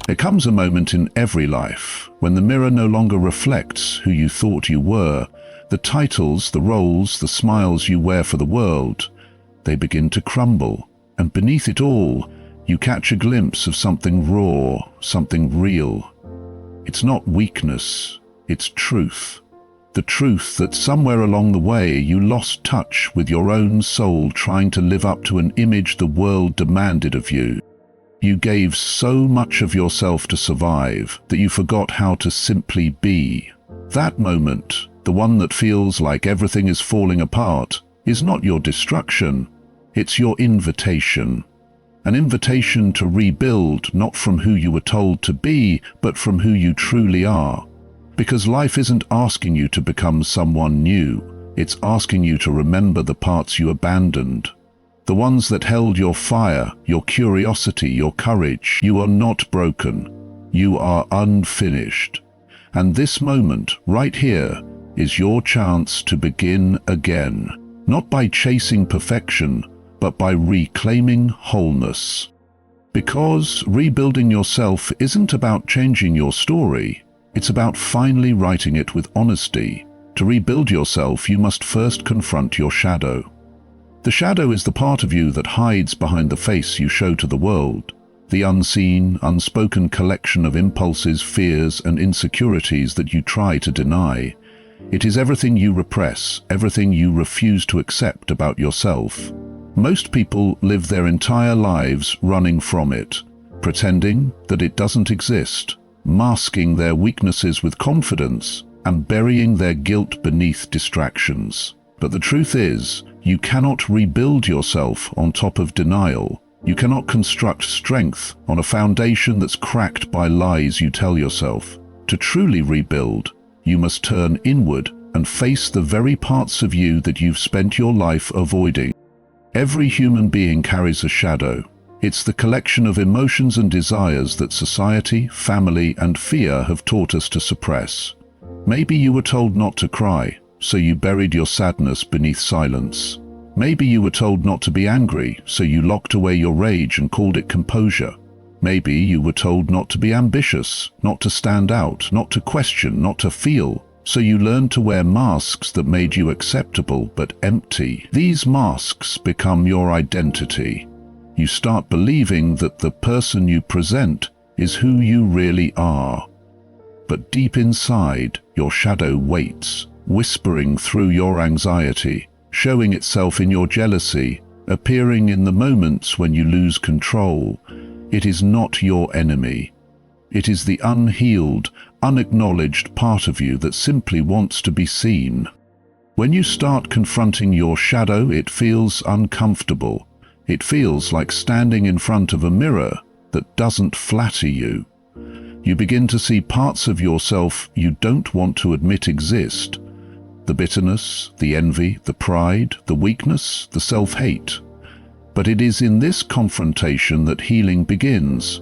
There comes a moment in every life when the mirror no longer reflects who you thought you were. The titles, the roles, the smiles you wear for the world, they begin to crumble. And beneath it all, you catch a glimpse of something raw, something real. It's not weakness, it's truth. The truth that somewhere along the way you lost touch with your own soul, trying to live up to an image the world demanded of you. You gave so much of yourself to survive that you forgot how to simply be. That moment, the one that feels like everything is falling apart, is not your destruction. It's your invitation. An invitation to rebuild, not from who you were told to be, but from who you truly are. Because life isn't asking you to become someone new. It's asking you to remember the parts you abandoned. The ones that held your fire, your curiosity, your courage. You are not broken. You are unfinished. And this moment, right here, is your chance to begin again. Not by chasing perfection, but by reclaiming wholeness. Because rebuilding yourself isn't about changing your story. It's about finally writing it with honesty. To rebuild yourself, you must first confront your shadow. The shadow is the part of you that hides behind the face you show to the world, the unseen, unspoken collection of impulses, fears, and insecurities that you try to deny. It is everything you repress, everything you refuse to accept about yourself. Most people live their entire lives running from it, pretending that it doesn't exist, masking their weaknesses with confidence, and burying their guilt beneath distractions. But the truth is, you cannot rebuild yourself on top of denial. You cannot construct strength on a foundation that's cracked by lies you tell yourself. To truly rebuild, you must turn inward and face the very parts of you that you've spent your life avoiding. Every human being carries a shadow. It's the collection of emotions and desires that society, family, and fear have taught us to suppress. Maybe you were told not to cry, so you buried your sadness beneath silence. Maybe you were told not to be angry, so you locked away your rage and called it composure. Maybe you were told not to be ambitious, not to stand out, not to question, not to feel, so you learned to wear masks that made you acceptable but empty. These masks become your identity. You start believing that the person you present is who you really are. But deep inside, your shadow waits, whispering through your anxiety, showing itself in your jealousy, appearing in the moments when you lose control. It is not your enemy. It is the unhealed, unacknowledged part of you that simply wants to be seen. When you start confronting your shadow, it feels uncomfortable. It feels like standing in front of a mirror that doesn't flatter you. You begin to see parts of yourself you don't want to admit exist. The bitterness, the envy, the pride, the weakness, the self-hate. But it is in this confrontation that healing begins.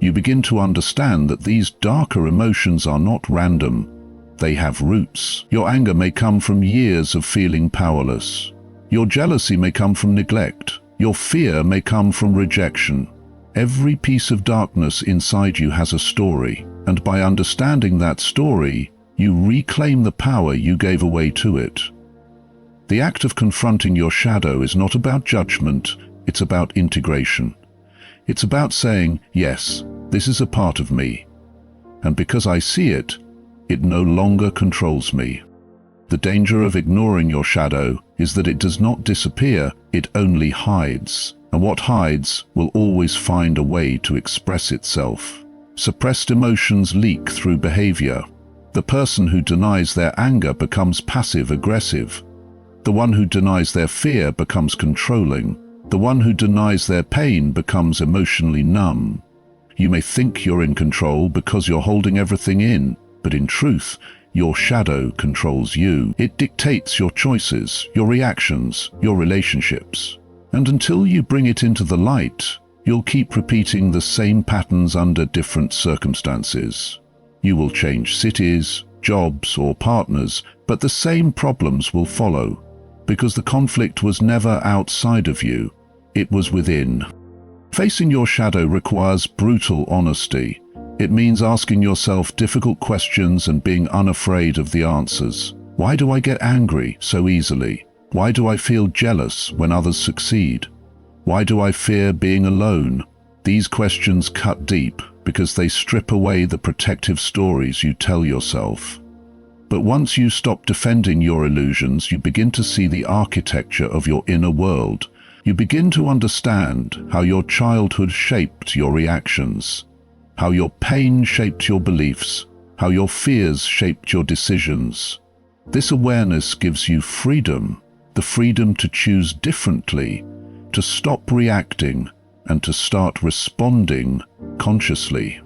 You begin to understand that these darker emotions are not random. They have roots. Your anger may come from years of feeling powerless. Your jealousy may come from neglect. Your fear may come from rejection. Every piece of darkness inside you has a story, and by understanding that story, you reclaim the power you gave away to it. The act of confronting your shadow is not about judgment, it's about integration. It's about saying, yes, this is a part of me, and because I see it, it no longer controls me. The danger of ignoring your shadow is that it does not disappear, it only hides. And what hides will always find a way to express itself. Suppressed emotions leak through behavior. The person who denies their anger becomes passive-aggressive. The one who denies their fear becomes controlling. The one who denies their pain becomes emotionally numb. You may think you're in control because you're holding everything in, but in truth, your shadow controls you. It dictates your choices, your reactions, your relationships. And until you bring it into the light, you'll keep repeating the same patterns under different circumstances. You will change cities, jobs, or partners, but the same problems will follow, because the conflict was never outside of you, it was within. Facing your shadow requires brutal honesty. It means asking yourself difficult questions and being unafraid of the answers. Why do I get angry so easily? Why do I feel jealous when others succeed? Why do I fear being alone? These questions cut deep because they strip away the protective stories you tell yourself. But once you stop defending your illusions, you begin to see the architecture of your inner world. You begin to understand how your childhood shaped your reactions, how your pain shaped your beliefs, how your fears shaped your decisions. This awareness gives you freedom, the freedom to choose differently, to stop reacting, and to start responding consciously.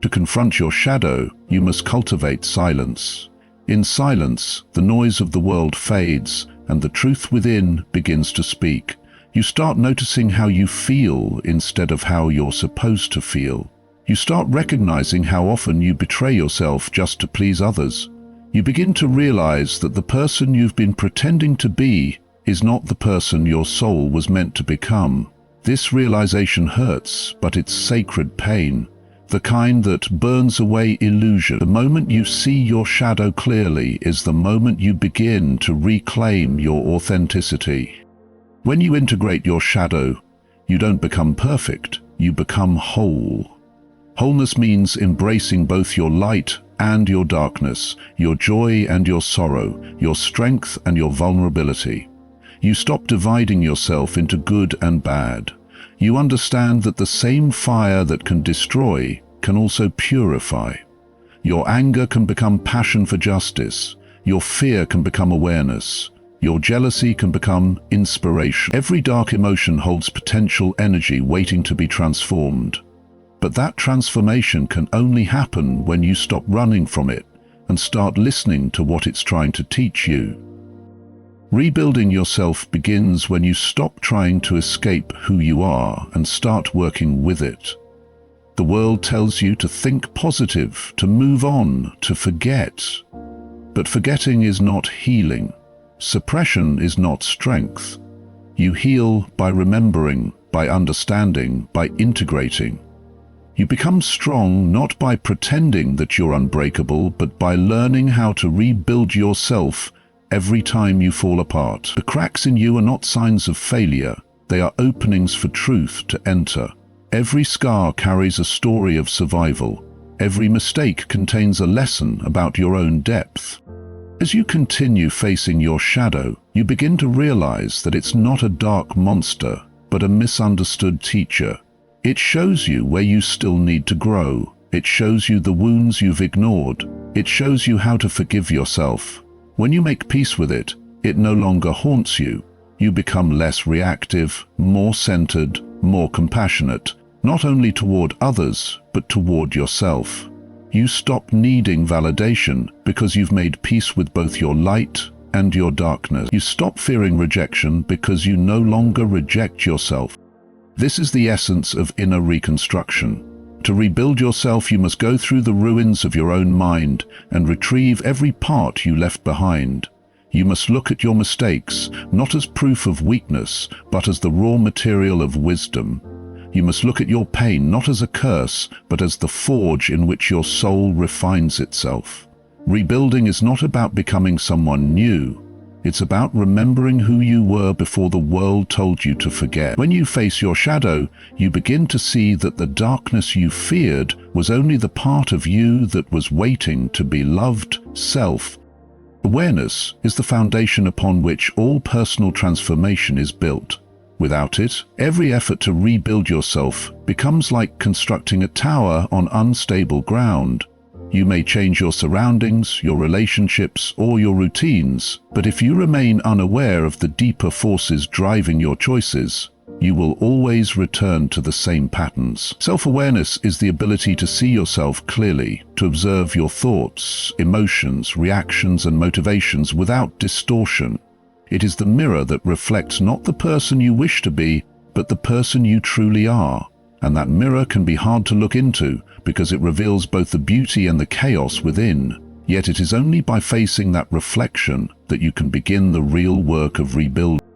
To confront your shadow, you must cultivate silence. In silence, the noise of the world fades, and the truth within begins to speak. You start noticing how you feel instead of how you're supposed to feel. You start recognizing how often you betray yourself just to please others. You begin to realize that the person you've been pretending to be is not the person your soul was meant to become. This realization hurts, but it's sacred pain, the kind that burns away illusion. The moment you see your shadow clearly is the moment you begin to reclaim your authenticity. When you integrate your shadow, you don't become perfect, you become whole. Wholeness means embracing both your light and your darkness, your joy and your sorrow, your strength and your vulnerability. You stop dividing yourself into good and bad. You understand that the same fire that can destroy can also purify. Your anger can become passion for justice. Your fear can become awareness. Your jealousy can become inspiration. Every dark emotion holds potential energy waiting to be transformed. But that transformation can only happen when you stop running from it and start listening to what it's trying to teach you. Rebuilding yourself begins when you stop trying to escape who you are and start working with it. The world tells you to think positive, to move on, to forget. But forgetting is not healing. Suppression is not strength. You heal by remembering, by understanding, by integrating. You become strong not by pretending that you're unbreakable, but by learning how to rebuild yourself every time you fall apart. The cracks in you are not signs of failure, they are openings for truth to enter. Every scar carries a story of survival. Every mistake contains a lesson about your own depth. As you continue facing your shadow, you begin to realize that it's not a dark monster, but a misunderstood teacher. It shows you where you still need to grow. It shows you the wounds you've ignored. It shows you how to forgive yourself. When you make peace with it, it no longer haunts you. You become less reactive, more centered, more compassionate, not only toward others, but toward yourself. You stop needing validation because you've made peace with both your light and your darkness. You stop fearing rejection because you no longer reject yourself. This is the essence of inner reconstruction. To rebuild yourself, you must go through the ruins of your own mind and retrieve every part you left behind. You must look at your mistakes, not as proof of weakness, but as the raw material of wisdom. You must look at your pain not as a curse, but as the forge in which your soul refines itself. Rebuilding is not about becoming someone new. It's about remembering who you were before the world told you to forget. When you face your shadow, you begin to see that the darkness you feared was only the part of you that was waiting to be loved. Awareness is the foundation upon which all personal transformation is built. Without it, every effort to rebuild yourself becomes like constructing a tower on unstable ground. You may change your surroundings, your relationships, or your routines, but if you remain unaware of the deeper forces driving your choices, you will always return to the same patterns. Self-awareness is the ability to see yourself clearly, to observe your thoughts, emotions, reactions, and motivations without distortion. It is the mirror that reflects not the person you wish to be, but the person you truly are. And that mirror can be hard to look into because it reveals both the beauty and the chaos within. Yet it is only by facing that reflection that you can begin the real work of rebuilding.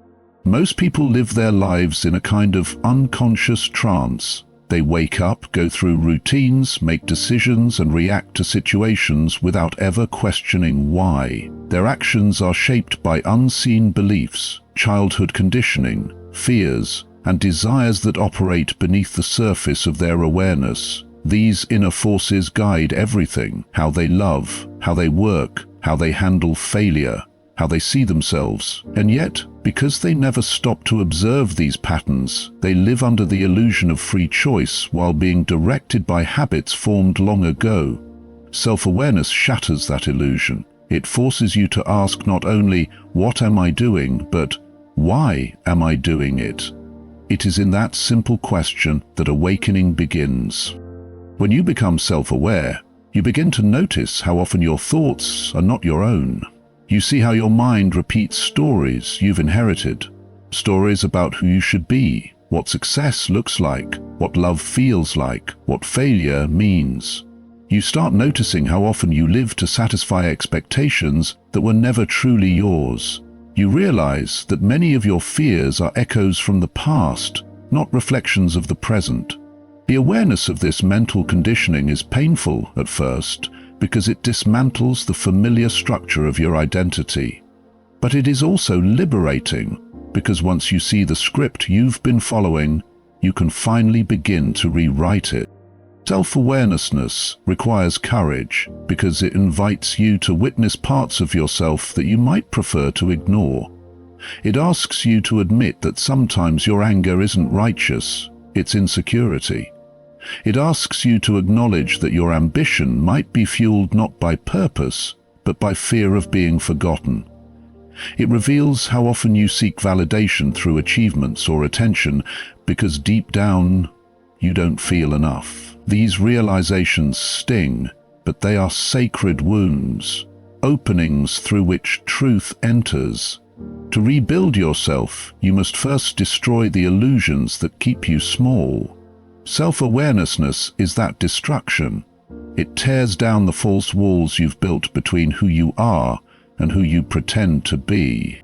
Most people live their lives in a kind of unconscious trance. They wake up, go through routines, make decisions, and react to situations without ever questioning why. Their actions are shaped by unseen beliefs, childhood conditioning, fears, and desires that operate beneath the surface of their awareness. These inner forces guide everything: how they love, how they work, how they handle failure, how they see themselves. And yet, because they never stop to observe these patterns, they live under the illusion of free choice while being directed by habits formed long ago. Self-awareness shatters that illusion. It forces you to ask not only, "What am I doing?" but "Why am I doing it?" It is in that simple question that awakening begins. When you become self-aware, you begin to notice how often your thoughts are not your own. You see how your mind repeats stories you've inherited, stories about who you should be, what success looks like, what love feels like, what failure means. You start noticing how often you live to satisfy expectations that were never truly yours. You realize that many of your fears are echoes from the past, not reflections of the present. The awareness of this mental conditioning is painful at first because it dismantles the familiar structure of your identity. But it is also liberating because once you see the script you've been following, you can finally begin to rewrite it. Self-awareness requires courage because it invites you to witness parts of yourself that you might prefer to ignore. It asks you to admit that sometimes your anger isn't righteous, it's insecurity. It asks you to acknowledge that your ambition might be fueled not by purpose, but by fear of being forgotten. It reveals how often you seek validation through achievements or attention because deep down, you don't feel enough. These realizations sting, but they are sacred wounds, openings through which truth enters. To rebuild yourself, you must first destroy the illusions that keep you small. Self-awareness is that destruction. It tears down the false walls you've built between who you are and who you pretend to be.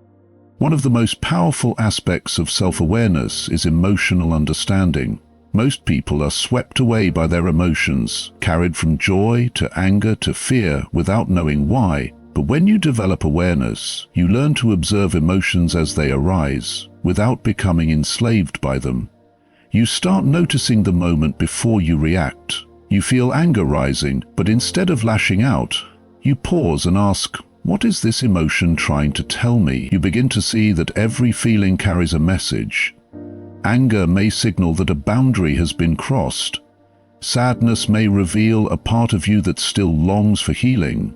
One of the most powerful aspects of self-awareness is emotional understanding. Most people are swept away by their emotions, carried from joy to anger to fear without knowing why. But when you develop awareness, you learn to observe emotions as they arise, without becoming enslaved by them. You start noticing the moment before you react. You feel anger rising, but instead of lashing out, you pause and ask, "What is this emotion trying to tell me?" You begin to see that every feeling carries a message. Anger may signal that a boundary has been crossed. Sadness may reveal a part of you that still longs for healing.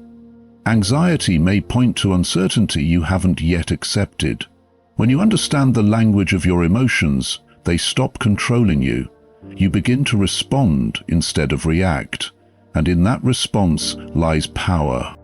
Anxiety may point to uncertainty you haven't yet accepted. When you understand the language of your emotions, they stop controlling you. You begin to respond instead of react, and in that response lies power.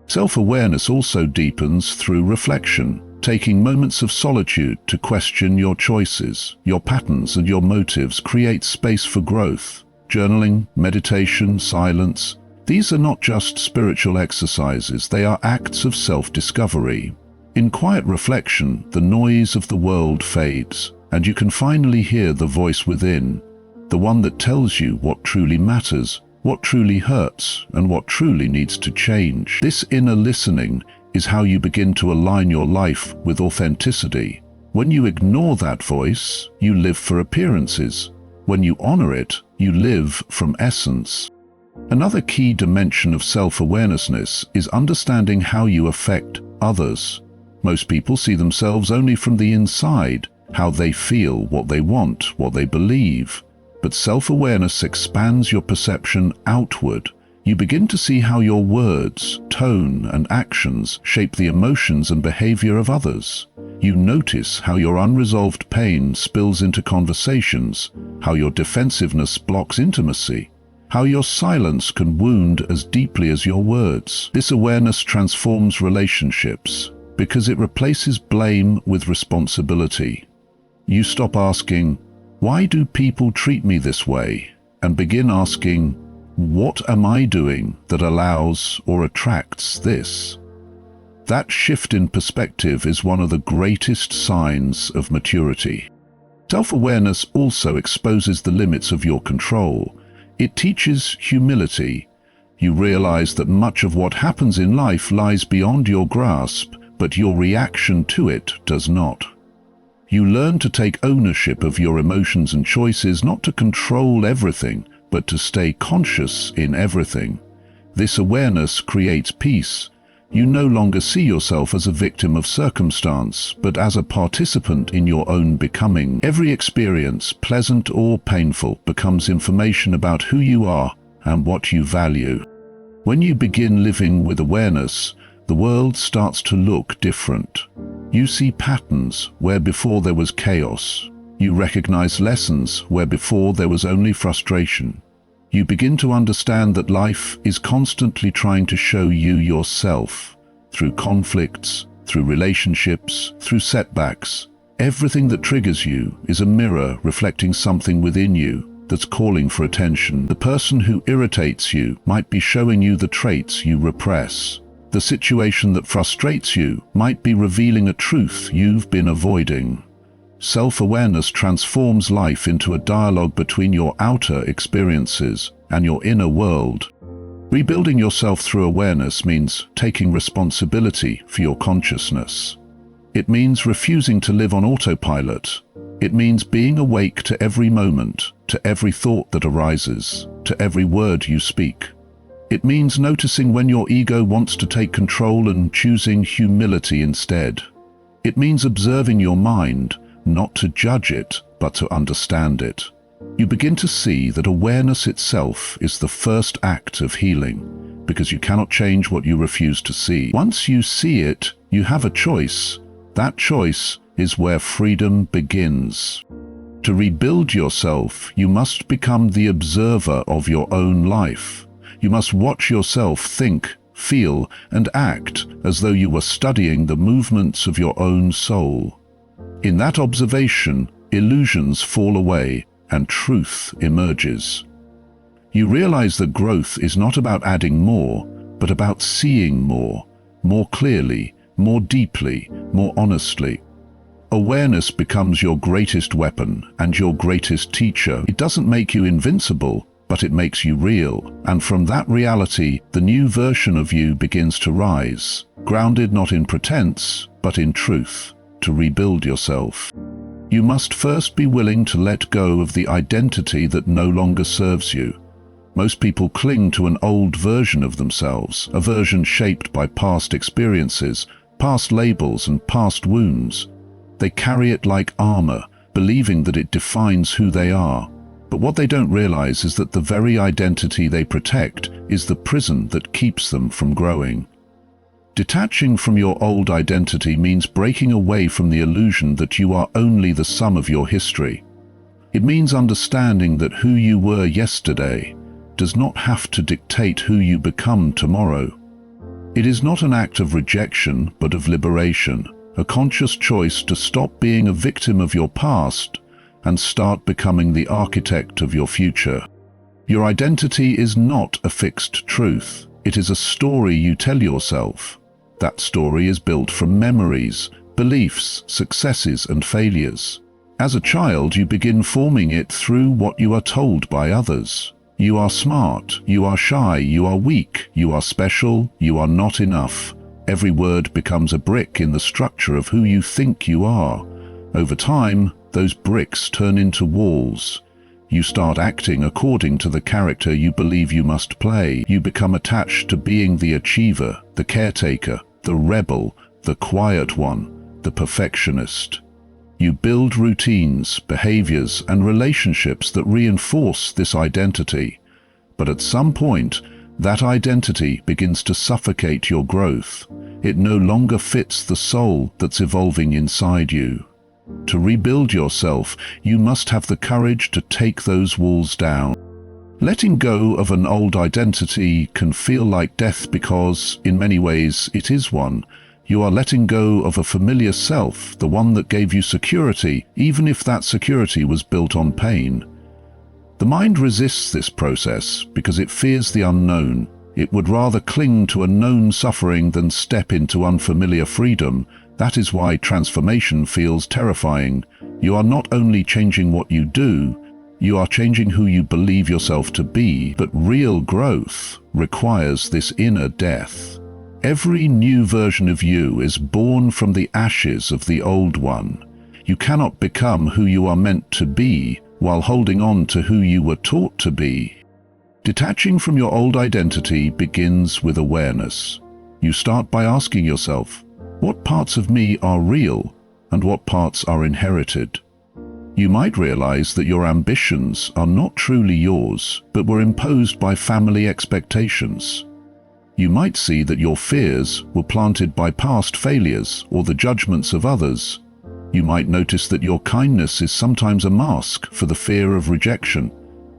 Self-awareness also deepens through reflection, taking moments of solitude to question your choices, your patterns, and your motives creates space for growth. Journaling, meditation, silence, these are not just spiritual exercises, they are acts of self-discovery. In quiet reflection, the noise of the world fades, and you can finally hear the voice within, the one that tells you what truly matters, what truly hurts, and what truly needs to change. This inner listening is how you begin to align your life with authenticity. When you ignore that voice, you live for appearances. When you honor it, you live from essence. Another key dimension of self-awareness is understanding how you affect others. Most people see themselves only from the inside, how they feel, what they want, what they believe. But self-awareness expands your perception outward. You begin to see how your words, tone, and actions shape the emotions and behavior of others. You notice how your unresolved pain spills into conversations, how your defensiveness blocks intimacy, how your silence can wound as deeply as your words. This awareness transforms relationships because it replaces blame with responsibility. You stop asking, "Why do people treat me this way?" and begin asking, "What am I doing that allows or attracts this?" That shift in perspective is one of the greatest signs of maturity. Self-awareness also exposes the limits of your control. It teaches humility. You realize that much of what happens in life lies beyond your grasp, but your reaction to it does not. You learn to take ownership of your emotions and choices, not to control everything, but to stay conscious in everything. This awareness creates peace. You no longer see yourself as a victim of circumstance, but as a participant in your own becoming. Every experience, pleasant or painful, becomes information about who you are and what you value. When you begin living with awareness, the world starts to look different. You see patterns where before there was chaos. You recognize lessons where before there was only frustration. You begin to understand that life is constantly trying to show you yourself, through conflicts, through relationships, through setbacks. Everything that triggers you is a mirror reflecting something within you that's calling for attention. The person who irritates you might be showing you the traits you repress. The situation that frustrates you might be revealing a truth you've been avoiding. Self-awareness transforms life into a dialogue between your outer experiences and your inner world. Rebuilding yourself through awareness means taking responsibility for your consciousness. It means refusing to live on autopilot. It means being awake to every moment, to every thought that arises, to every word you speak. It means noticing when your ego wants to take control and choosing humility instead. It means observing your mind, not to judge it, but to understand it. You begin to see that awareness itself is the first act of healing, because you cannot change what you refuse to see. Once you see it, you have a choice. That choice is where freedom begins. To rebuild yourself, you must become the observer of your own life. You must watch yourself think, feel, and act as though you were studying the movements of your own soul. In that observation, illusions fall away and truth emerges. You realize that growth is not about adding more, but about seeing more clearly, more deeply, more honestly. Awareness becomes your greatest weapon and your greatest teacher. It doesn't make you invincible, but it makes you real. And from that reality, the new version of you begins to rise, grounded not in pretense, but in truth. To rebuild yourself, you must first be willing to let go of the identity that no longer serves you. Most people cling to an old version of themselves, a version shaped by past experiences, past labels, and past wounds. They carry it like armor, believing that it defines who they are. But what they don't realize is that the very identity they protect is the prison that keeps them from growing. Detaching from your old identity means breaking away from the illusion that you are only the sum of your history. It means understanding that who you were yesterday does not have to dictate who you become tomorrow. It is not an act of rejection, but of liberation, a conscious choice to stop being a victim of your past and start becoming the architect of your future. Your identity is not a fixed truth. It is a story you tell yourself. That story is built from memories, beliefs, successes, and failures. As a child, you begin forming it through what you are told by others. You are smart, you are shy, you are weak, you are special, you are not enough. Every word becomes a brick in the structure of who you think you are. Over time, those bricks turn into walls. You start acting according to the character you believe you must play. You become attached to being the achiever, the caretaker, the rebel, the quiet one, the perfectionist. You build routines, behaviors, and relationships that reinforce this identity. But at some point, that identity begins to suffocate your growth. It no longer fits the soul that's evolving inside you. To rebuild yourself, you must have the courage to take those walls down. Letting go of an old identity can feel like death because, in many ways, it is one. You are letting go of a familiar self, the one that gave you security, even if that security was built on pain. The mind resists this process because it fears the unknown. It would rather cling to a known suffering than step into unfamiliar freedom. That is why transformation feels terrifying. You are not only changing what you do, you are changing who you believe yourself to be, but real growth requires this inner death. Every new version of you is born from the ashes of the old one. You cannot become who you are meant to be while holding on to who you were taught to be. Detaching from your old identity begins with awareness. You start by asking yourself, what parts of me are real and what parts are inherited? You might realize that your ambitions are not truly yours, but were imposed by family expectations. You might see that your fears were planted by past failures or the judgments of others. You might notice that your kindness is sometimes a mask for the fear of rejection,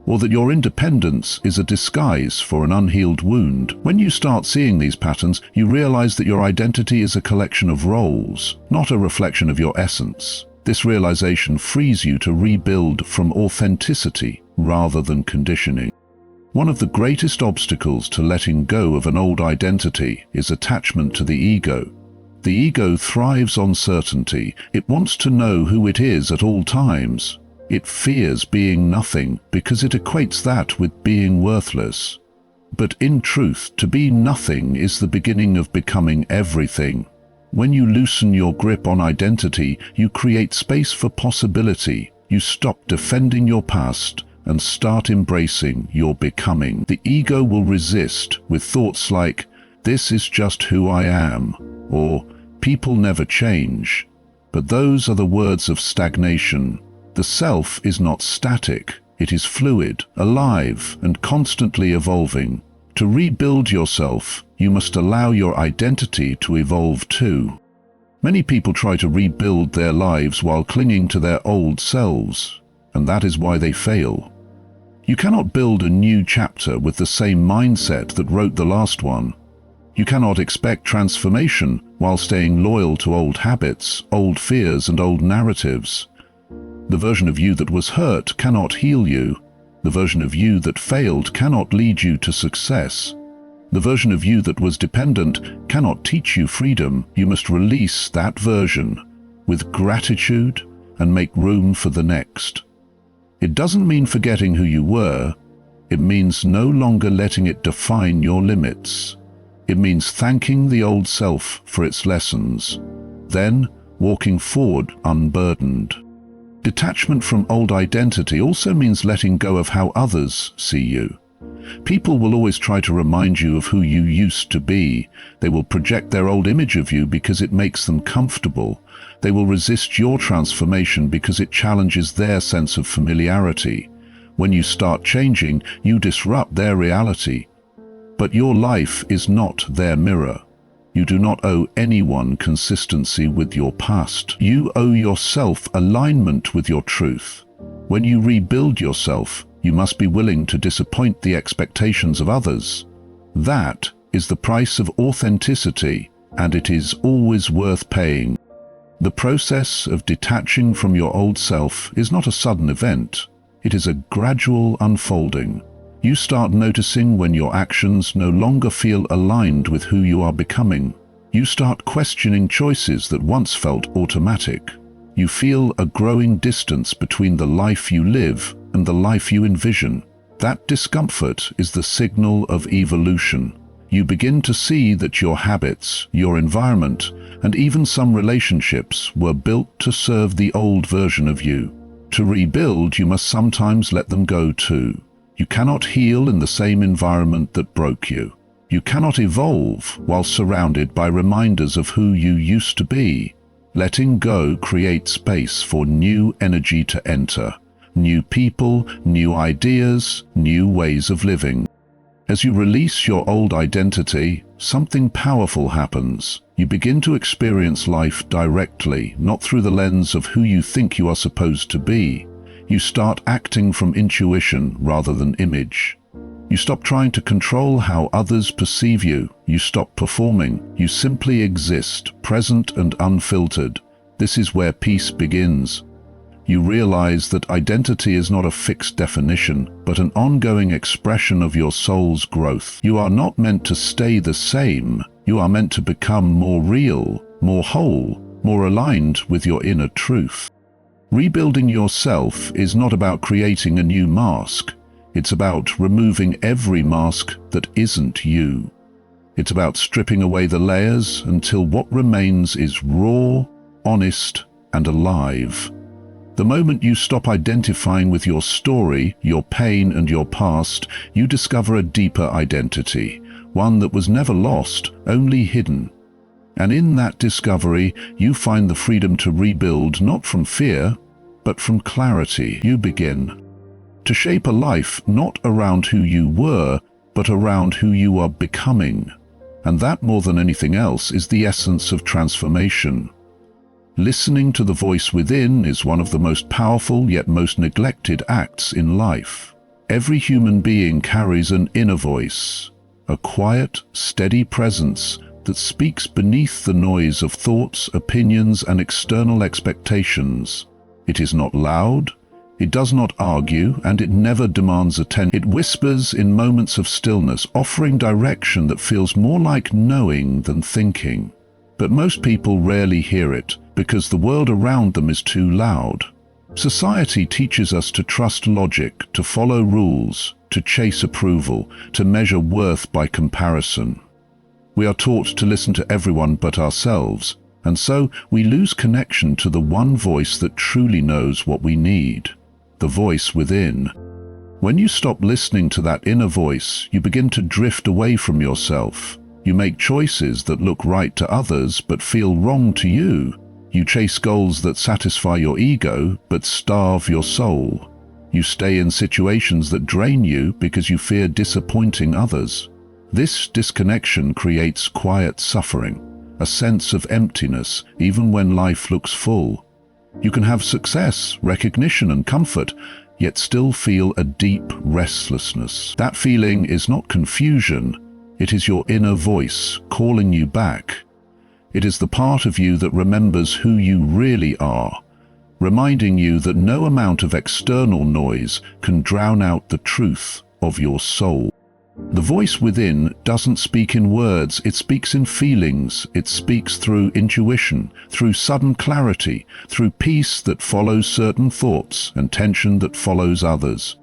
or that your independence is a disguise for an unhealed wound. When you start seeing these patterns, you realize that your identity is a collection of roles, not a reflection of your essence. This realization frees you to rebuild from authenticity rather than conditioning. One of the greatest obstacles to letting go of an old identity is attachment to the ego. The ego thrives on certainty. It wants to know who it is at all times. It fears being nothing because it equates that with being worthless. But in truth, to be nothing is the beginning of becoming everything. When you loosen your grip on identity, you create space for possibility. You stop defending your past and start embracing your becoming. The ego will resist with thoughts like, "This is just who I am," or "People never change." But those are the words of stagnation. The self is not static. It is fluid, alive, and constantly evolving. To rebuild yourself, you must allow your identity to evolve too. Many people try to rebuild their lives while clinging to their old selves, and that is why they fail. You cannot build a new chapter with the same mindset that wrote the last one. You cannot expect transformation while staying loyal to old habits, old fears, and old narratives. The version of you that was hurt cannot heal you. The version of you that failed cannot lead you to success. The version of you that was dependent cannot teach you freedom. You must release that version with gratitude and make room for the next. It doesn't mean forgetting who you were. It means no longer letting it define your limits. It means thanking the old self for its lessons, then walking forward unburdened. Detachment from old identity also means letting go of how others see you. People will always try to remind you of who you used to be. They will project their old image of you because it makes them comfortable. They will resist your transformation because it challenges their sense of familiarity. When you start changing, you disrupt their reality. But your life is not their mirror. You do not owe anyone consistency with your past. You owe yourself alignment with your truth. When you rebuild yourself, you must be willing to disappoint the expectations of others. That is the price of authenticity, and it is always worth paying. The process of detaching from your old self is not a sudden event. It is a gradual unfolding. You start noticing when your actions no longer feel aligned with who you are becoming. You start questioning choices that once felt automatic. You feel a growing distance between the life you live and the life you envision. That discomfort is the signal of evolution. You begin to see that your habits, your environment, and even some relationships were built to serve the old version of you. To rebuild, you must sometimes let them go too. You cannot heal in the same environment that broke you. You cannot evolve while surrounded by reminders of who you used to be. Letting go creates space for new energy to enter. New people, new ideas, new ways of living. As you release your old identity, something powerful happens. You begin to experience life directly, not through the lens of who you think you are supposed to be. You start acting from intuition rather than image. You stop trying to control how others perceive you. You stop performing. You simply exist, present and unfiltered. This is where peace begins. You realize that identity is not a fixed definition, but an ongoing expression of your soul's growth. You are not meant to stay the same. You are meant to become more real, more whole, more aligned with your inner truth. Rebuilding yourself is not about creating a new mask. It's about removing every mask that isn't you. It's about stripping away the layers until what remains is raw, honest, and alive. The moment you stop identifying with your story, your pain, and your past, you discover a deeper identity, one that was never lost, only hidden. And in that discovery, you find the freedom to rebuild not from fear, but from clarity. You begin to shape a life not around who you were, but around who you are becoming. And that, more than anything else, is the essence of transformation. Listening to the voice within is one of the most powerful yet most neglected acts in life. Every human being carries an inner voice, a quiet, steady presence that speaks beneath the noise of thoughts, opinions, and external expectations. It is not loud, it does not argue, and it never demands attention. It whispers in moments of stillness, offering direction that feels more like knowing than thinking. But most people rarely hear it, because the world around them is too loud. Society teaches us to trust logic, to follow rules, to chase approval, to measure worth by comparison. We are taught to listen to everyone but ourselves, and so we lose connection to the one voice that truly knows what we need, the voice within. When you stop listening to that inner voice, you begin to drift away from yourself. You make choices that look right to others but feel wrong to you. You chase goals that satisfy your ego but starve your soul. You stay in situations that drain you because you fear disappointing others. This disconnection creates quiet suffering, a sense of emptiness even when life looks full. You can have success, recognition, and comfort, yet still feel a deep restlessness. That feeling is not confusion, it is your inner voice calling you back. It is the part of you that remembers who you really are, reminding you that no amount of external noise can drown out the truth of your soul. The voice within doesn't speak in words, it speaks in feelings. It speaks through intuition, through sudden clarity, through peace that follows certain thoughts and tension that follows others.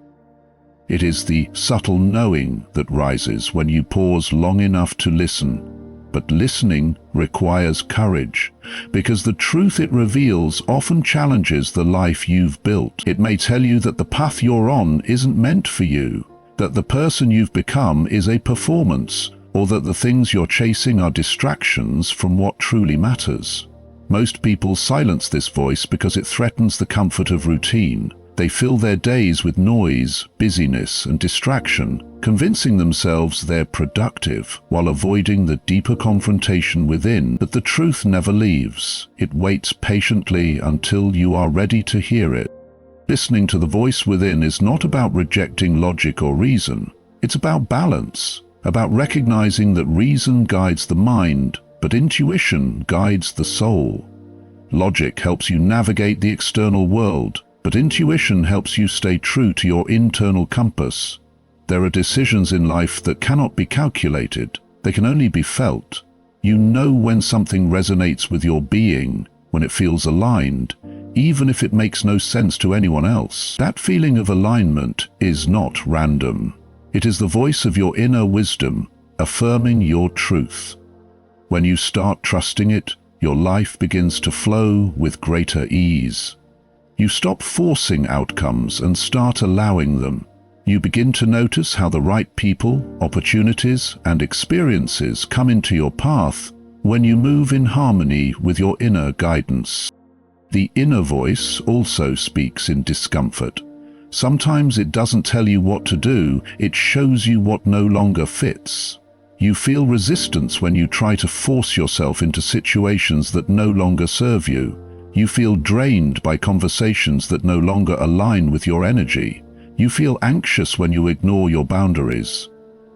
It is the subtle knowing that rises when you pause long enough to listen. But listening requires courage, because the truth it reveals often challenges the life you've built. It may tell you that the path you're on isn't meant for you, that the person you've become is a performance, or that the things you're chasing are distractions from what truly matters. Most people silence this voice because it threatens the comfort of routine. They fill their days with noise, busyness, and distraction, convincing themselves they're productive while avoiding the deeper confrontation within. But the truth never leaves. It waits patiently until you are ready to hear it. Listening to the voice within is not about rejecting logic or reason. It's about balance, about recognizing that reason guides the mind, but intuition guides the soul. Logic helps you navigate the external world, but intuition helps you stay true to your internal compass. There are decisions in life that cannot be calculated. They can only be felt. You know when something resonates with your being, when it feels aligned, even if it makes no sense to anyone else. That feeling of alignment is not random. It is the voice of your inner wisdom, affirming your truth. When you start trusting it, your life begins to flow with greater ease. You stop forcing outcomes and start allowing them. You begin to notice how the right people, opportunities, and experiences come into your path when you move in harmony with your inner guidance. The inner voice also speaks in discomfort. Sometimes it doesn't tell you what to do, it shows you what no longer fits. You feel resistance when you try to force yourself into situations that no longer serve you. You feel drained by conversations that no longer align with your energy. You feel anxious when you ignore your boundaries.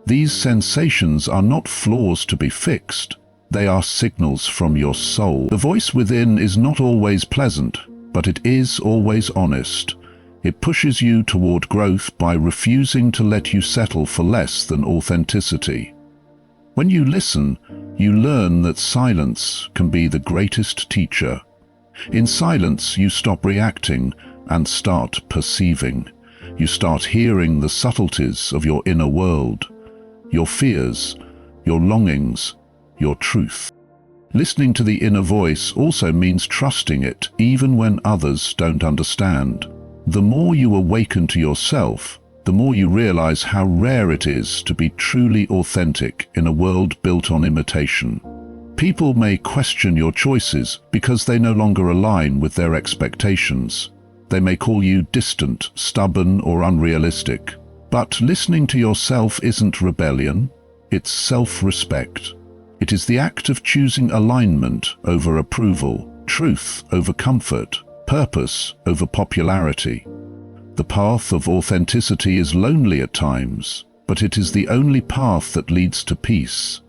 These sensations are not flaws to be fixed. They are signals from your soul. The voice within is not always pleasant, but it is always honest. It pushes you toward growth by refusing to let you settle for less than authenticity. When you listen, you learn that silence can be the greatest teacher. In silence, you stop reacting and start perceiving. You start hearing the subtleties of your inner world, your fears, your longings, your truth. Listening to the inner voice also means trusting it, even when others don't understand. The more you awaken to yourself, the more you realize how rare it is to be truly authentic in a world built on imitation. People may question your choices because they no longer align with their expectations. They may call you distant, stubborn, or unrealistic. But listening to yourself isn't rebellion, it's self-respect. It is the act of choosing alignment over approval, truth over comfort, purpose over popularity. The path of authenticity is lonely at times, but it is the only path that leads to peace.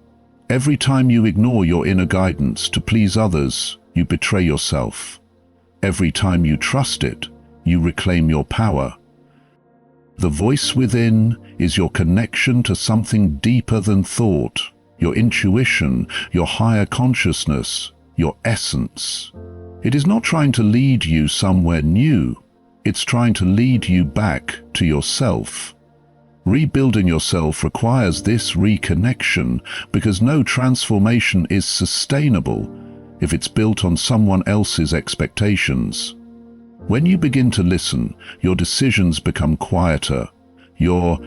Every time you ignore your inner guidance to please others, you betray yourself. Every time you trust it, you reclaim your power. The voice within is your connection to something deeper than thought, your intuition, your higher consciousness, your essence. It is not trying to lead you somewhere new, it's trying to lead you back to yourself. Rebuilding yourself requires this reconnection because no transformation is sustainable if it's built on someone else's expectations. When you begin to listen, your decisions become quieter, your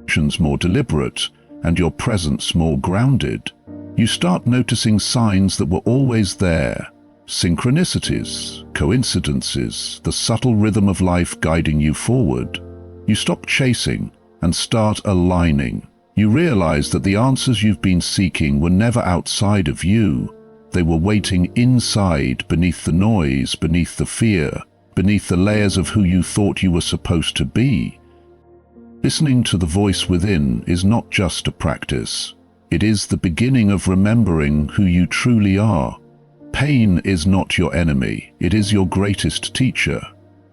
actions more deliberate, and your presence more grounded. You start noticing signs that were always there, synchronicities, coincidences, the subtle rhythm of life guiding you forward. You stop chasing and start aligning. You realize that the answers you've been seeking were never outside of you. They were waiting inside, beneath the noise, beneath the fear, beneath the layers of who you thought you were supposed to be. Listening to the voice within is not just a practice. It is the beginning of remembering who you truly are. Pain is not your enemy, it is your greatest teacher.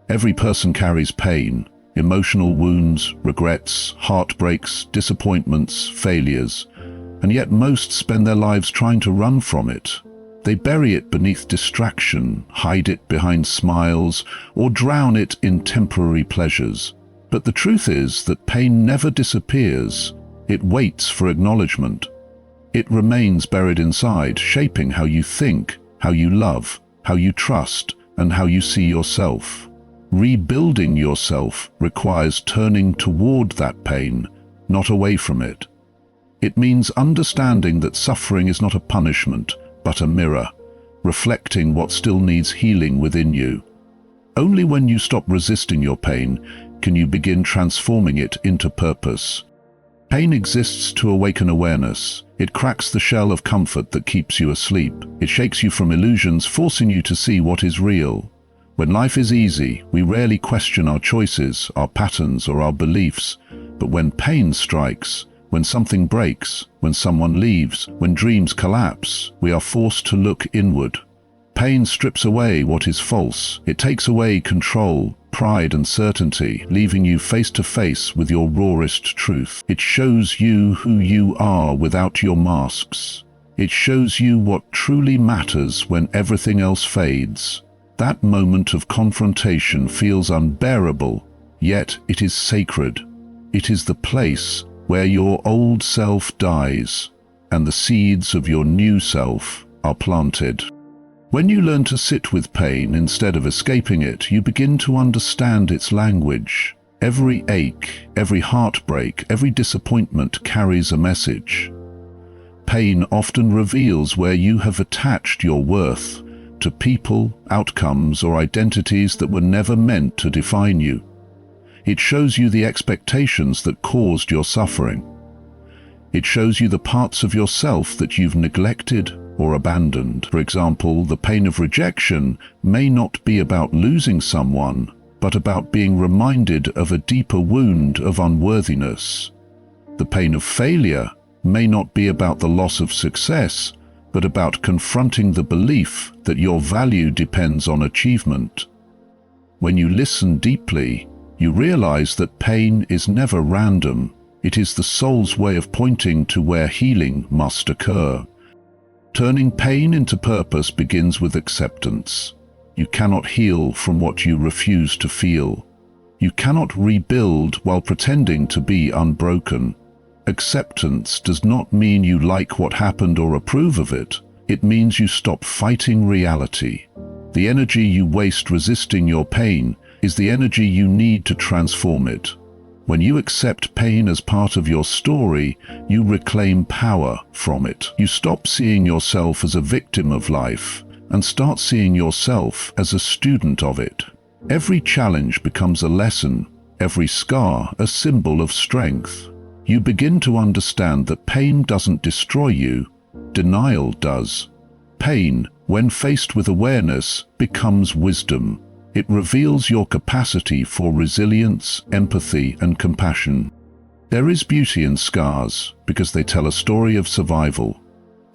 Every person carries pain, emotional wounds, regrets, heartbreaks, disappointments, failures, and yet most spend their lives trying to run from it. They bury it beneath distraction, hide it behind smiles, or drown it in temporary pleasures. But the truth is that pain never disappears. It waits for acknowledgement. It remains buried inside, shaping how you think, how you love, how you trust, and how you see yourself. Rebuilding yourself requires turning toward that pain, not away from it. It means understanding that suffering is not a punishment, but a mirror, reflecting what still needs healing within you. Only when you stop resisting your pain can you begin transforming it into purpose. Pain exists to awaken awareness. It cracks the shell of comfort that keeps you asleep. It shakes you from illusions, forcing you to see what is real. When life is easy, we rarely question our choices, our patterns, or our beliefs. But when pain strikes, when something breaks, when someone leaves, when dreams collapse, we are forced to look inward. Pain strips away what is false. It takes away control, pride, and certainty, leaving you face to face with your rawest truth. It shows you who you are without your masks. It shows you what truly matters when everything else fades. That moment of confrontation feels unbearable, yet it is sacred. It is the place where your old self dies and the seeds of your new self are planted. When you learn to sit with pain instead of escaping it, you begin to understand its language. Every ache, every heartbreak, every disappointment carries a message. Pain often reveals where you have attached your worth to people, outcomes, or identities that were never meant to define you. It shows you the expectations that caused your suffering. It shows you the parts of yourself that you've neglected or abandoned. For example, the pain of rejection may not be about losing someone, but about being reminded of a deeper wound of unworthiness. The pain of failure may not be about the loss of success, but about confronting the belief that your value depends on achievement. When you listen deeply, you realize that pain is never random. It is the soul's way of pointing to where healing must occur. Turning pain into purpose begins with acceptance. You cannot heal from what you refuse to feel. You cannot rebuild while pretending to be unbroken. Acceptance does not mean you like what happened or approve of it. It means you stop fighting reality. The energy you waste resisting your pain is the energy you need to transform it. When you accept pain as part of your story, you reclaim power from it. You stop seeing yourself as a victim of life and start seeing yourself as a student of it. Every challenge becomes a lesson, every scar a symbol of strength. You begin to understand that pain doesn't destroy you, denial does. Pain, when faced with awareness, becomes wisdom. It reveals your capacity for resilience, empathy, and compassion. There is beauty in scars because they tell a story of survival.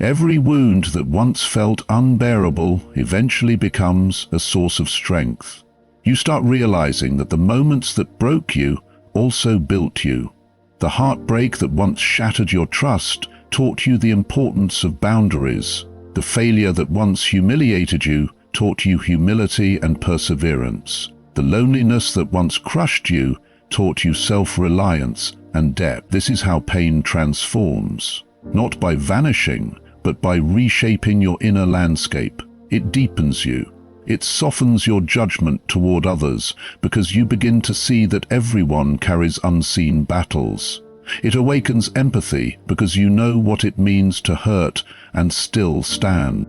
Every wound that once felt unbearable eventually becomes a source of strength. You start realizing that the moments that broke you also built you. The heartbreak that once shattered your trust taught you the importance of boundaries. The failure that once humiliated you taught you humility and perseverance. The loneliness that once crushed you taught you self-reliance and depth. This is how pain transforms, not by vanishing, but by reshaping your inner landscape. It deepens you. It softens your judgment toward others because you begin to see that everyone carries unseen battles. It awakens empathy because you know what it means to hurt and still stand.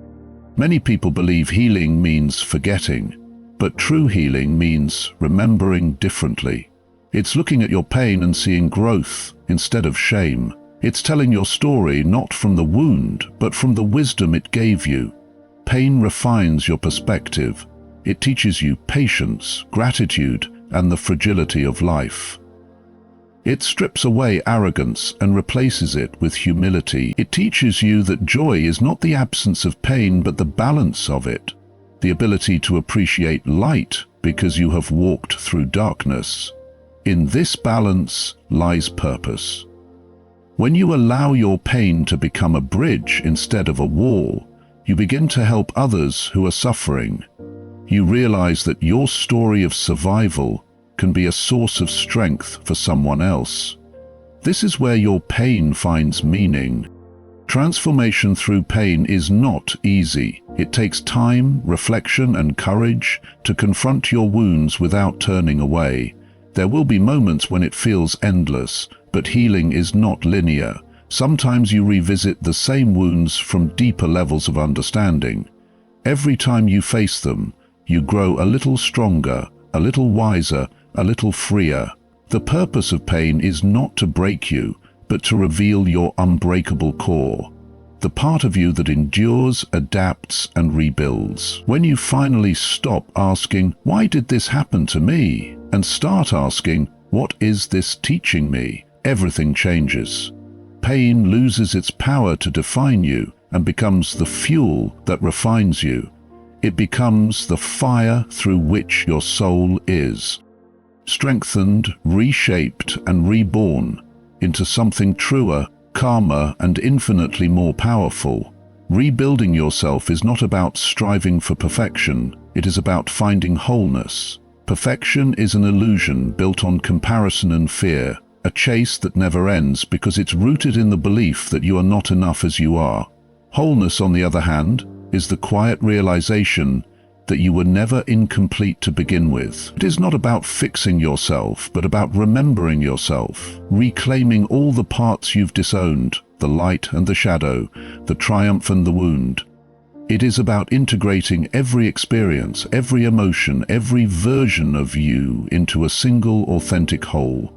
Many people believe healing means forgetting, but true healing means remembering differently. It's looking at your pain and seeing growth instead of shame. It's telling your story not from the wound, but from the wisdom it gave you. Pain refines your perspective. It teaches you patience, gratitude, and the fragility of life. It strips away arrogance and replaces it with humility. It teaches you that joy is not the absence of pain, but the balance of it. The ability to appreciate light because you have walked through darkness. In this balance lies purpose. When you allow your pain to become a bridge instead of a wall, you begin to help others who are suffering. You realize that your story of survival can be a source of strength for someone else. This is where your pain finds meaning. Transformation through pain is not easy. It takes time, reflection, and courage to confront your wounds without turning away. There will be moments when it feels endless, but healing is not linear. Sometimes you revisit the same wounds from deeper levels of understanding. Every time you face them, you grow a little stronger, a little wiser, a little freer. The purpose of pain is not to break you, but to reveal your unbreakable core. The part of you that endures, adapts, and rebuilds. When you finally stop asking, "Why did this happen to me?" and start asking, "What is this teaching me?" everything changes. Pain loses its power to define you and becomes the fuel that refines you. It becomes the fire through which your soul is strengthened, reshaped, and reborn into something truer, calmer, and infinitely more powerful. Rebuilding yourself is not about striving for perfection. It is about finding wholeness. Perfection is an illusion built on comparison and fear, a chase that never ends because it's rooted in the belief that you are not enough as you are. Wholeness, on the other hand, is the quiet realization that you were never incomplete to begin with. It is not about fixing yourself, but about remembering yourself, reclaiming all the parts you've disowned, the light and the shadow, the triumph and the wound. It is about integrating every experience, every emotion, every version of you into a single authentic whole.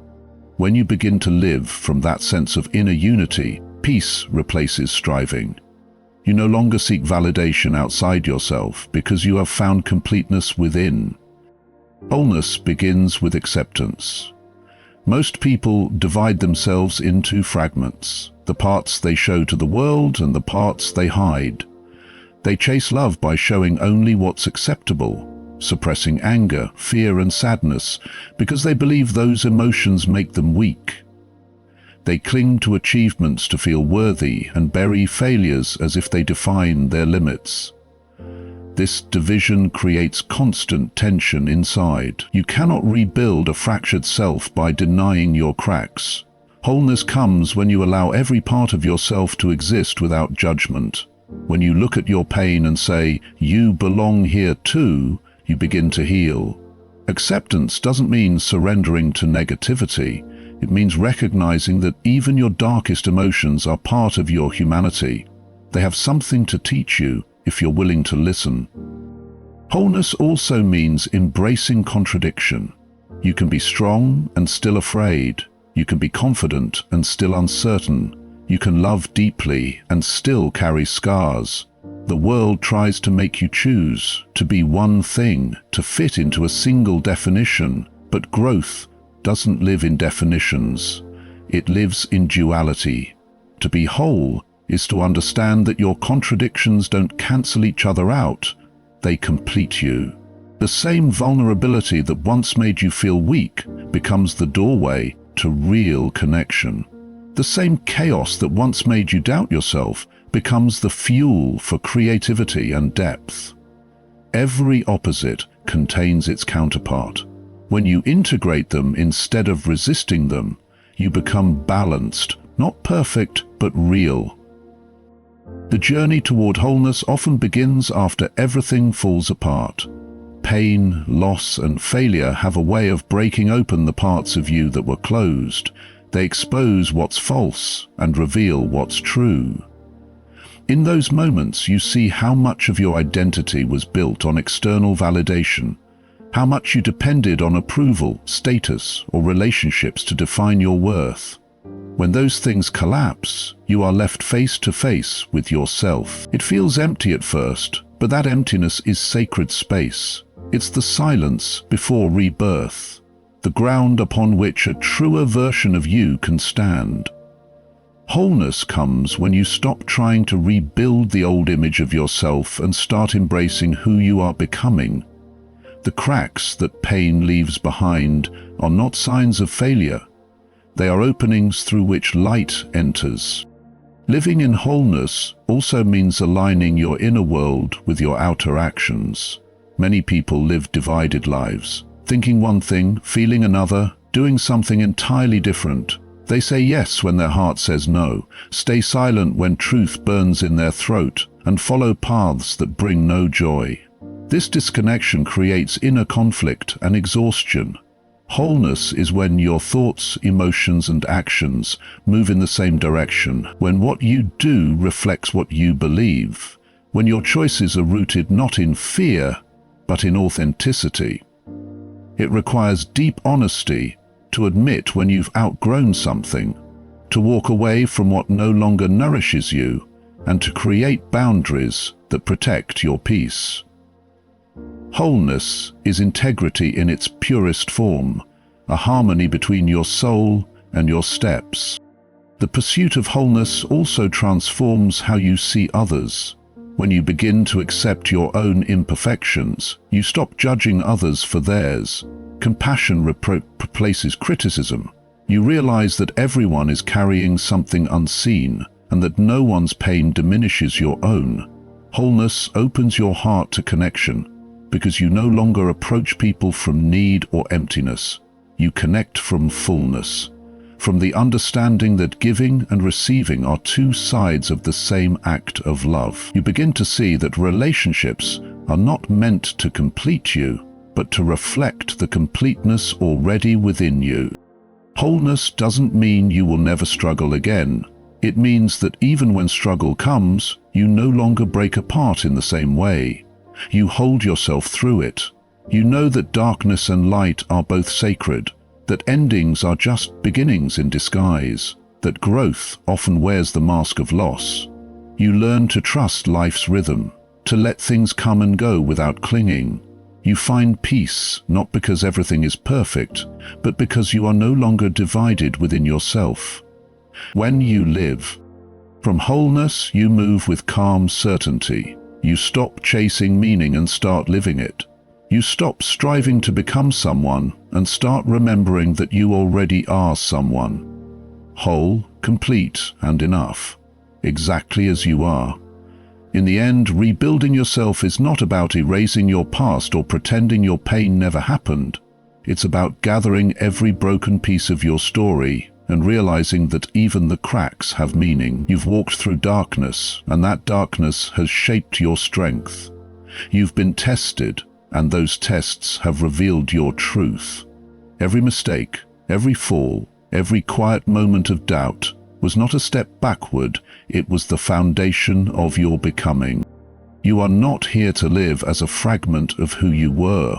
When you begin to live from that sense of inner unity, peace replaces striving. You no longer seek validation outside yourself because you have found completeness within. Wholeness begins with acceptance. Most people divide themselves into fragments, the parts they show to the world and the parts they hide. They chase love by showing only what's acceptable, suppressing anger, fear, and sadness because they believe those emotions make them weak. They cling to achievements to feel worthy and bury failures as if they define their limits. This division creates constant tension inside. You cannot rebuild a fractured self by denying your cracks. Wholeness comes when you allow every part of yourself to exist without judgment. When you look at your pain and say, "You belong here too," you begin to heal. Acceptance doesn't mean surrendering to negativity. It means recognizing that even your darkest emotions are part of your humanity. They have something to teach you if you're willing to listen. Wholeness also means embracing contradiction. You can be strong and still afraid. You can be confident and still uncertain. You can love deeply and still carry scars. The world tries to make you choose, to be one thing, to fit into a single definition, but growth doesn't live in definitions. It lives in duality. To be whole is to understand that your contradictions don't cancel each other out, they complete you. The same vulnerability that once made you feel weak becomes the doorway to real connection. The same chaos that once made you doubt yourself becomes the fuel for creativity and depth. Every opposite contains its counterpart. When you integrate them instead of resisting them, you become balanced, not perfect, but real. The journey toward wholeness often begins after everything falls apart. Pain, loss, and failure have a way of breaking open the parts of you that were closed. They expose what's false and reveal what's true. In those moments, you see how much of your identity was built on external validation, how much you depended on approval, status, or relationships to define your worth. When those things collapse, you are left face to face with yourself. It feels empty at first, but that emptiness is sacred space. It's the silence before rebirth, the ground upon which a truer version of you can stand. Wholeness comes when you stop trying to rebuild the old image of yourself and start embracing who you are becoming. The cracks that pain leaves behind are not signs of failure. They are openings through which light enters. Living in wholeness also means aligning your inner world with your outer actions. Many people live divided lives, thinking one thing, feeling another, doing something entirely different. They say yes when their heart says no, stay silent when truth burns in their throat, and follow paths that bring no joy. This disconnection creates inner conflict and exhaustion. Wholeness is when your thoughts, emotions, and actions move in the same direction, when what you do reflects what you believe, when your choices are rooted not in fear, but in authenticity. It requires deep honesty to admit when you've outgrown something, to walk away from what no longer nourishes you, and to create boundaries that protect your peace. Wholeness is integrity in its purest form, a harmony between your soul and your steps. The pursuit of wholeness also transforms how you see others. When you begin to accept your own imperfections, you stop judging others for theirs. Compassion replaces criticism. You realize that everyone is carrying something unseen, and that no one's pain diminishes your own. Wholeness opens your heart to connection, because you no longer approach people from need or emptiness. You connect from fullness, from the understanding that giving and receiving are two sides of the same act of love. You begin to see that relationships are not meant to complete you, but to reflect the completeness already within you. Wholeness doesn't mean you will never struggle again. It means that even when struggle comes, you no longer break apart in the same way. You hold yourself through it. You know that darkness and light are both sacred, that endings are just beginnings in disguise, that growth often wears the mask of loss. You learn to trust life's rhythm, to let things come and go without clinging. You find peace not because everything is perfect, but because you are no longer divided within yourself. When you live from wholeness, you move with calm certainty. You stop chasing meaning and start living it. You stop striving to become someone and start remembering that you already are someone. Whole, complete, and enough, exactly as you are. In the end, rebuilding yourself is not about erasing your past or pretending your pain never happened. It's about gathering every broken piece of your story and realizing that even the cracks have meaning. You've walked through darkness, and that darkness has shaped your strength. You've been tested, and those tests have revealed your truth. Every mistake, every fall, every quiet moment of doubt was not a step backward, it was the foundation of your becoming. You are not here to live as a fragment of who you were.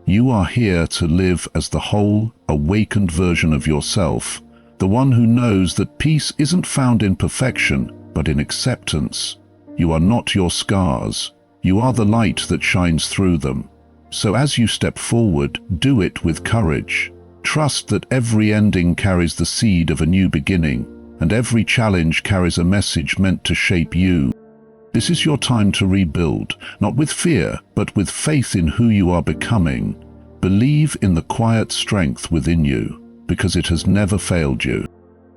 You are here to live as the whole, awakened version of yourself, the one who knows that peace isn't found in perfection, but in acceptance. You are not your scars. You are the light that shines through them. So as you step forward, do it with courage. Trust that every ending carries the seed of a new beginning, and every challenge carries a message meant to shape you. This is your time to rebuild, not with fear, but with faith in who you are becoming. Believe in the quiet strength within you, because it has never failed you.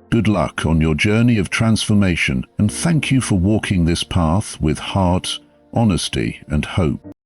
Good luck on your journey of transformation, and thank you for walking this path with heart, honesty, and hope.